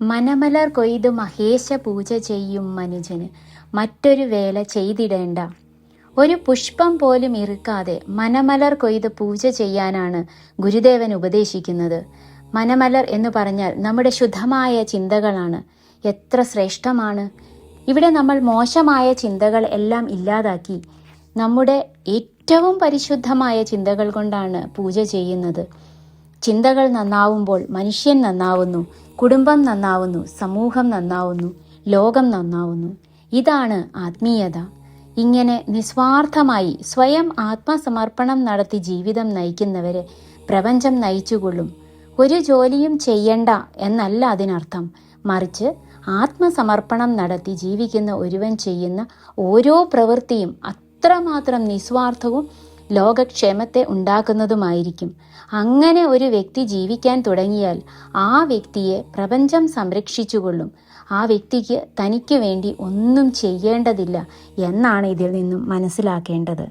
മനമലർ കൊയ്തു മഹേശ പൂജ ചെയ്യും മനുജന് മറ്റൊരു വേല ചെയ്തിടേണ്ട. ഒരു പുഷ്പം പോലും ഇറുക്കാതെ മനമലർ കൊയ്ത് പൂജ ചെയ്യാനാണ് ഗുരുദേവൻ ഉപദേശിക്കുന്നത്. മനമലർ എന്ന് പറഞ്ഞാൽ നമ്മുടെ ശുദ്ധമായ ചിന്തകളാണ്. എത്ര ശ്രേഷ്ഠമാണ്! ഇവിടെ നമ്മൾ മോശമായ ചിന്തകൾ എല്ലാം ഇല്ലാതാക്കി നമ്മുടെ ഏറ്റവും പരിശുദ്ധമായ ചിന്തകൾ കൊണ്ടാണ് പൂജ ചെയ്യുന്നത്. ചിന്തകൾ നന്നാവുമ്പോൾ മനുഷ്യൻ നന്നാവുന്നു, കുടുംബം നന്നാവുന്നു, സമൂഹം നന്നാവുന്നു, ലോകം നന്നാവുന്നു. ഇതാണ് ആത്മീയത. ഇങ്ങനെ നിസ്വാർത്ഥമായി സ്വയം ആത്മസമർപ്പണം നടത്തി ജീവിതം നയിക്കുന്നവരെ പ്രപഞ്ചം നയിച്ചുകൊള്ളും. ഒരു ജോലിയും ചെയ്യണ്ട എന്നല്ല അതിനർത്ഥം. മറിച്ച് ആത്മസമർപ്പണം നടത്തി ജീവിക്കുന്ന ഒരുവൻ ചെയ്യുന്ന ഓരോ പ്രവൃത്തിയും അത്രമാത്രം നിസ്വാർത്ഥവും ലോകക്ഷേമത്തെ ഉണ്ടാക്കുന്നതുമായിരിക്കും. അങ്ങനെ ഒരു വ്യക്തി ജീവിക്കാൻ തുടങ്ങിയാൽ ആ വ്യക്തിയെ പ്രപഞ്ചം സംരക്ഷിച്ചുകൊള്ളും. ആ വ്യക്തിക്ക് തനിക്ക് വേണ്ടി ഒന്നും ചെയ്യേണ്ടതില്ല എന്നാണ് ഇതിൽ നിന്നും മനസ്സിലാക്കേണ്ടത്.